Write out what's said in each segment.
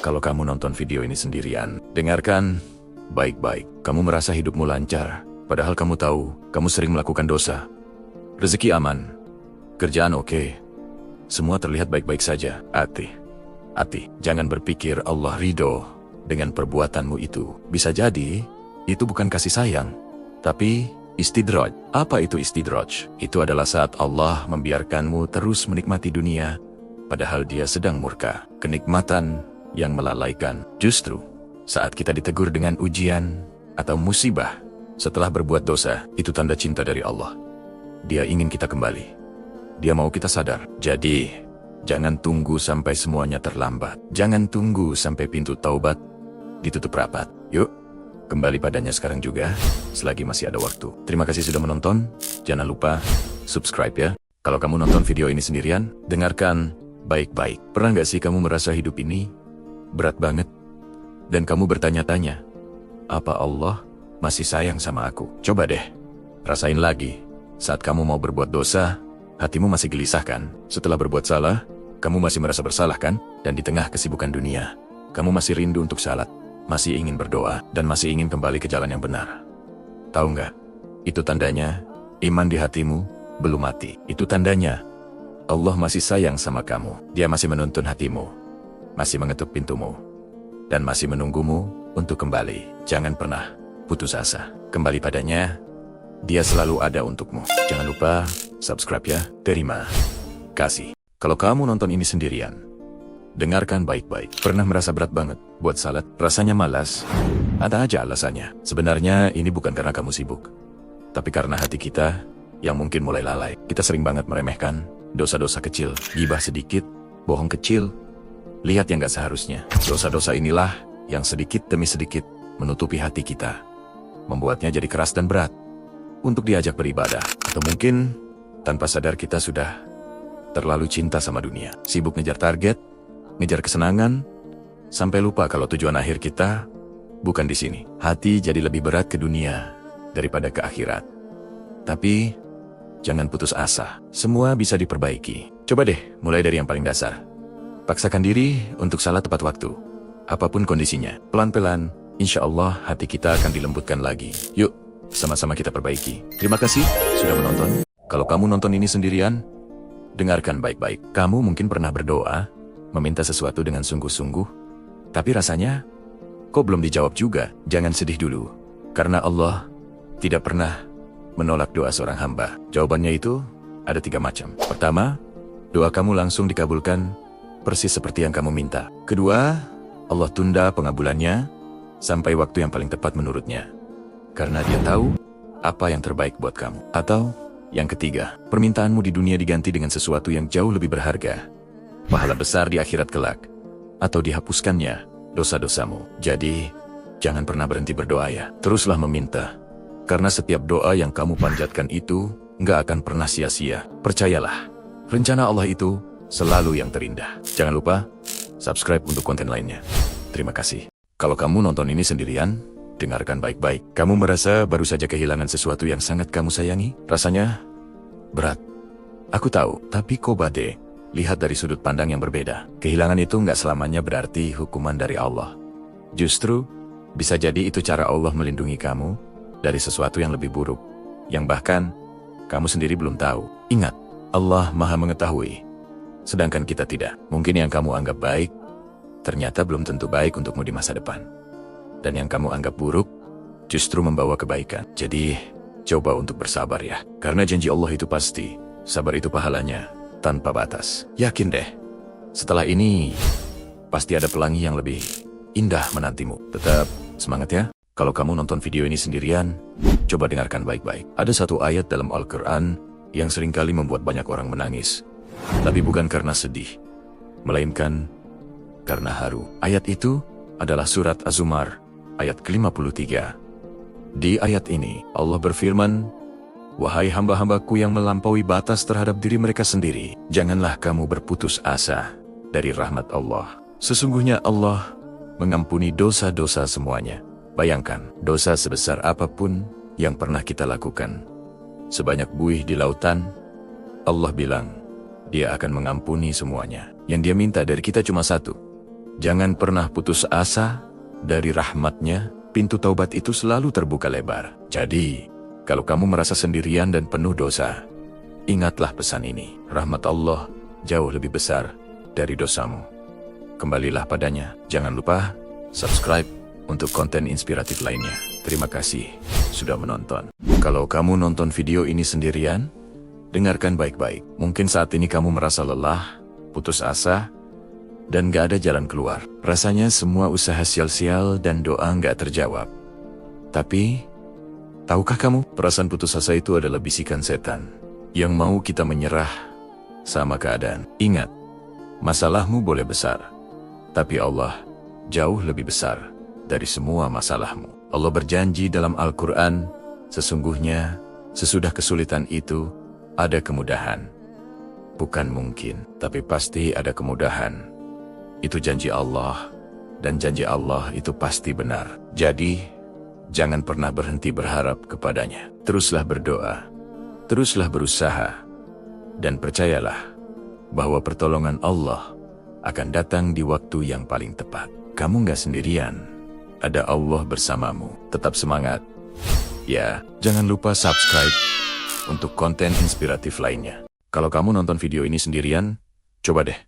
Kalau kamu nonton video ini sendirian, dengarkan baik-baik. Kamu merasa hidupmu lancar, padahal kamu tahu kamu sering melakukan dosa. Rezeki aman, kerjaan oke, semua terlihat baik-baik saja. Hati, jangan berpikir Allah ridho dengan perbuatanmu itu. Bisa jadi, itu bukan kasih sayang, tapi istidraj. Apa itu istidraj? Itu adalah saat Allah membiarkanmu terus menikmati dunia, padahal Dia sedang murka. Kenikmatan yang melalaikan. Justru, saat kita ditegur dengan ujian atau musibah setelah berbuat dosa, itu tanda cinta dari Allah. Dia ingin kita kembali. Dia mau kita sadar. Jadi, jangan tunggu sampai semuanya terlambat. Jangan tunggu sampai pintu taubat ditutup rapat. Yuk, kembali padanya sekarang juga, selagi masih ada waktu. Terima kasih sudah menonton. Jangan lupa subscribe ya. Kalau kamu nonton video ini sendirian, dengarkan baik-baik. Pernah nggak sih kamu merasa hidup ini berat banget? Dan kamu bertanya-tanya, apa Allah masih sayang sama aku? Coba deh, rasain lagi. Saat kamu mau berbuat dosa, hatimu masih gelisah kan? Setelah berbuat salah, kamu masih merasa bersalah kan? Dan di tengah kesibukan dunia, kamu masih rindu untuk salat, masih ingin berdoa, dan masih ingin kembali ke jalan yang benar. Tahu nggak? Itu tandanya iman di hatimu belum mati. Itu tandanya Allah masih sayang sama kamu. Dia masih menuntun hatimu, masih mengetuk pintumu, dan masih menunggumu untuk kembali. Jangan pernah putus asa. Kembali padanya, Dia selalu ada untukmu. Jangan lupa subscribe ya. Terima kasih. Kalau kamu nonton ini sendirian, dengarkan baik-baik. Pernah merasa berat banget buat salat? Rasanya malas? Ada aja alasannya. Sebenarnya ini bukan karena kamu sibuk, tapi karena hati kita yang mungkin mulai lalai. Kita sering banget meremehkan dosa-dosa kecil, gibah sedikit, bohong kecil, lihat yang gak seharusnya. Dosa-dosa inilah yang sedikit demi sedikit menutupi hati kita, membuatnya jadi keras dan berat untuk diajak beribadah. Atau mungkin tanpa sadar kita sudah terlalu cinta sama dunia, sibuk ngejar target, ngejar kesenangan, sampai lupa kalau tujuan akhir kita bukan di sini. Hati jadi lebih berat ke dunia daripada ke akhirat. Tapi jangan putus asa, semua bisa diperbaiki. Coba deh mulai dari yang paling dasar. Paksakan diri untuk salat tepat waktu, apapun kondisinya. Pelan-pelan, insya Allah hati kita akan dilembutkan lagi. Yuk, sama-sama kita perbaiki. Terima kasih sudah menonton. Kalau kamu nonton ini sendirian, dengarkan baik-baik. Kamu mungkin pernah berdoa, meminta sesuatu dengan sungguh-sungguh, tapi rasanya kok belum dijawab juga. Jangan sedih dulu, karena Allah tidak pernah menolak doa seorang hamba. Jawabannya itu ada 3 macam. Pertama, doa kamu langsung dikabulkan persis seperti yang kamu minta. Kedua, Allah tunda pengabulannya sampai waktu yang paling tepat menurutnya, karena Dia tahu apa yang terbaik buat kamu. Atau yang ketiga, permintaanmu di dunia diganti dengan sesuatu yang jauh lebih berharga, pahala besar di akhirat kelak, atau dihapuskannya dosa-dosamu. Jadi, jangan pernah berhenti berdoa ya. Teruslah meminta, karena setiap doa yang kamu panjatkan itu nggak akan pernah sia-sia. Percayalah, rencana Allah itu selalu yang terindah. Jangan lupa subscribe untuk konten lainnya. Terima kasih. Kalau kamu nonton ini sendirian, dengarkan baik-baik. Kamu merasa baru saja kehilangan sesuatu yang sangat kamu sayangi? Rasanya berat. Aku tahu, tapi coba deh lihat dari sudut pandang yang berbeda. Kehilangan itu nggak selamanya berarti hukuman dari Allah. Justru, bisa jadi itu cara Allah melindungi kamu dari sesuatu yang lebih buruk, yang bahkan kamu sendiri belum tahu. Ingat, Allah Maha Mengetahui, sedangkan kita tidak. Mungkin yang kamu anggap baik, ternyata belum tentu baik untukmu di masa depan. Dan yang kamu anggap buruk, justru membawa kebaikan. Jadi, coba untuk bersabar ya. Karena janji Allah itu pasti, sabar itu pahalanya tanpa batas. Yakin deh, setelah ini, pasti ada pelangi yang lebih indah menantimu. Tetap semangat ya. Kalau kamu nonton video ini sendirian, coba dengarkan baik-baik. Ada satu ayat dalam Al-Quran yang seringkali membuat banyak orang menangis. Tapi bukan karena sedih, melainkan karena haru. Ayat itu adalah surat Az-Zumar, ayat ke-53. Di ayat ini, Allah berfirman, "Wahai hamba-hambaku yang melampaui batas terhadap diri mereka sendiri, janganlah kamu berputus asa dari rahmat Allah. Sesungguhnya Allah mengampuni dosa-dosa semuanya." Bayangkan, dosa sebesar apapun yang pernah kita lakukan, sebanyak buih di lautan, Allah bilang, Dia akan mengampuni semuanya. Yang Dia minta dari kita cuma satu, Jangan pernah putus asa dari rahmat-Nya, pintu taubat itu selalu terbuka lebar. Jadi, kalau kamu merasa sendirian dan penuh dosa, ingatlah pesan ini. Rahmat Allah jauh lebih besar dari dosamu. Kembalilah padanya. Jangan lupa subscribe untuk konten inspiratif lainnya. Terima kasih sudah menonton. Kalau kamu nonton video ini sendirian, dengarkan baik-baik. Mungkin saat ini kamu merasa lelah, putus asa, dan gak ada jalan keluar. Rasanya semua usaha sia-sia dan doa gak terjawab. Tapi, tahukah kamu, perasaan putus asa itu adalah bisikan setan yang mau kita menyerah sama keadaan. Ingat, masalahmu boleh besar, tapi Allah jauh lebih besar dari semua masalahmu. Allah berjanji dalam Al-Quran, sesungguhnya sesudah kesulitan itu ada kemudahan. Bukan mungkin, tapi pasti ada kemudahan. Itu janji Allah, dan janji Allah itu pasti benar. Jadi, jangan pernah berhenti berharap kepadanya. Teruslah berdoa, teruslah berusaha, dan percayalah bahwa pertolongan Allah akan datang di waktu yang paling tepat. Kamu gak sendirian, ada Allah bersamamu. Tetap semangat. Ya, jangan lupa subscribe untuk konten inspiratif lainnya. Kalau kamu nonton video ini sendirian, coba deh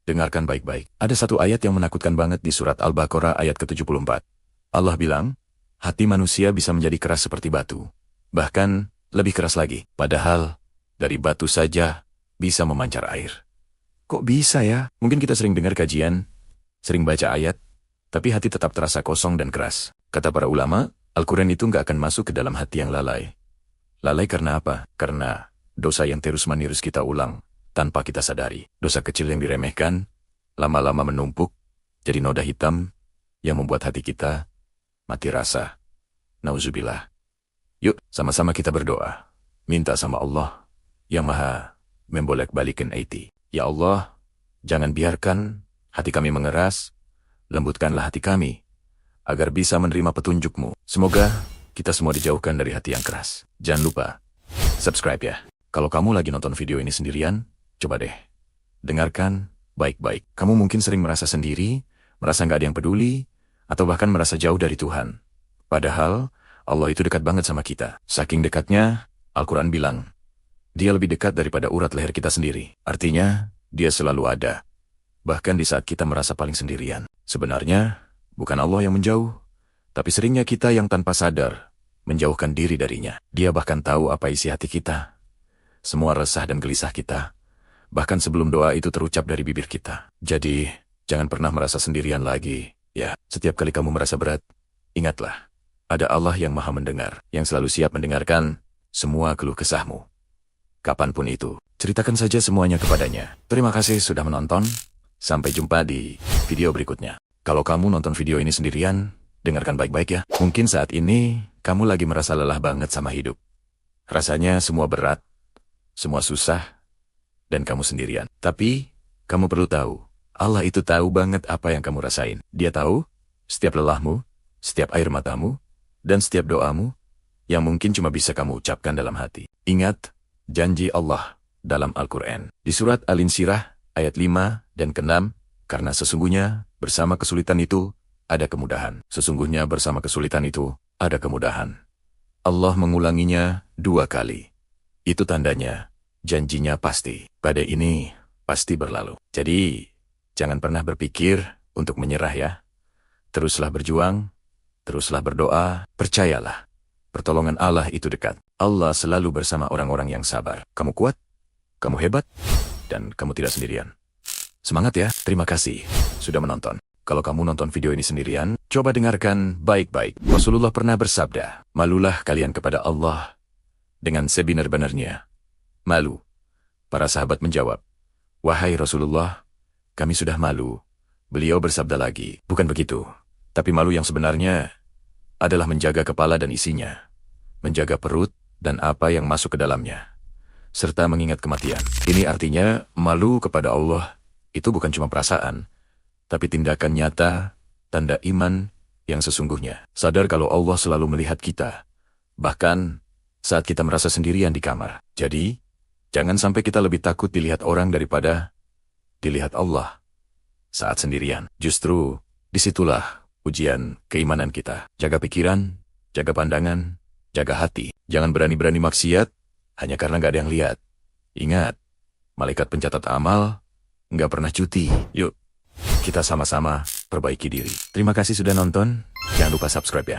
dengarkan baik-baik. Ada satu ayat yang menakutkan banget di surat Al-Baqarah ayat ke-74. Allah bilang, hati manusia bisa menjadi keras seperti batu. Bahkan, lebih keras lagi. Padahal, dari batu saja bisa memancar air. Kok bisa ya? Mungkin kita sering dengar kajian, sering baca ayat, tapi hati tetap terasa kosong dan keras. Kata para ulama, Al-Quran itu nggak akan masuk ke dalam hati yang lalai. Lalai karena apa? Karena dosa yang terus-menerus kita ulang tanpa kita sadari. Dosa kecil yang diremehkan, lama-lama menumpuk, jadi noda hitam yang membuat hati kita mati rasa. Nauzubillah. Yuk, sama-sama kita berdoa. Minta sama Allah yang maha membolak-balikan hati. Ya Allah, jangan biarkan hati kami mengeras, lembutkanlah hati kami, agar bisa menerima petunjuk-Mu. Semoga kita semua dijauhkan dari hati yang keras. Jangan lupa subscribe ya. Kalau kamu lagi nonton video ini sendirian, coba deh dengarkan baik-baik. Kamu mungkin sering merasa sendiri, merasa nggak ada yang peduli, atau bahkan merasa jauh dari Tuhan. Padahal Allah itu dekat banget sama kita. Saking dekatnya, Al-Quran bilang, Dia lebih dekat daripada urat leher kita sendiri. Artinya, Dia selalu ada. Bahkan di saat kita merasa paling sendirian. Sebenarnya, bukan Allah yang menjauh, tapi seringnya kita yang tanpa sadar menjauhkan diri darinya. Dia bahkan tahu apa isi hati kita, semua resah dan gelisah kita, bahkan sebelum doa itu terucap dari bibir kita. Jadi, jangan pernah merasa sendirian lagi. Ya, setiap kali kamu merasa berat, ingatlah, ada Allah yang maha mendengar, yang selalu siap mendengarkan semua keluh kesahmu. Kapanpun itu, ceritakan saja semuanya kepadanya. Terima kasih sudah menonton. Sampai jumpa di video berikutnya. Kalau kamu nonton video ini sendirian, dengarkan baik-baik ya. Mungkin saat ini, kamu lagi merasa lelah banget sama hidup. Rasanya semua berat, semua susah, dan kamu sendirian. Tapi, kamu perlu tahu, Allah itu tahu banget apa yang kamu rasain. Dia tahu setiap lelahmu, setiap air matamu, dan setiap doamu, yang mungkin cuma bisa kamu ucapkan dalam hati. Ingat, janji Allah dalam Al-Quran. Di surat Al-Insyirah, ayat 5 dan ke-6, karena sesungguhnya bersama kesulitan itu ada kemudahan. Sesungguhnya bersama kesulitan itu ada kemudahan. Allah mengulanginya 2 kali. Itu tandanya, janjinya pasti. Badai ini pasti berlalu. Jadi, jangan pernah berpikir untuk menyerah ya. Teruslah berjuang, teruslah berdoa, percayalah. Pertolongan Allah itu dekat. Allah selalu bersama orang-orang yang sabar. Kamu kuat, kamu hebat, dan kamu tidak sendirian. Semangat ya, terima kasih sudah menonton. Kalau kamu nonton video ini sendirian, coba dengarkan baik-baik. Rasulullah pernah bersabda, malulah kalian kepada Allah dengan sebenar-benarnya. Malu. Para sahabat menjawab, wahai Rasulullah, kami sudah malu. Beliau bersabda lagi, bukan begitu. Tapi malu yang sebenarnya adalah menjaga kepala dan isinya, menjaga perut dan apa yang masuk ke dalamnya, serta mengingat kematian. Ini artinya malu kepada Allah itu bukan cuma perasaan, tapi tindakan nyata, tanda iman yang sesungguhnya. Sadar kalau Allah selalu melihat kita, bahkan saat kita merasa sendirian di kamar. Jadi, jangan sampai kita lebih takut dilihat orang daripada dilihat Allah. saat sendirian. Justru, disitulah ujian keimanan kita. Jaga pikiran, jaga pandangan, jaga hati. Jangan berani-berani maksiat, hanya karena nggak ada yang lihat. Ingat, malaikat pencatat amal nggak pernah cuti. Yuk, kita sama-sama perbaiki diri. Terima kasih sudah nonton. Jangan lupa subscribe ya.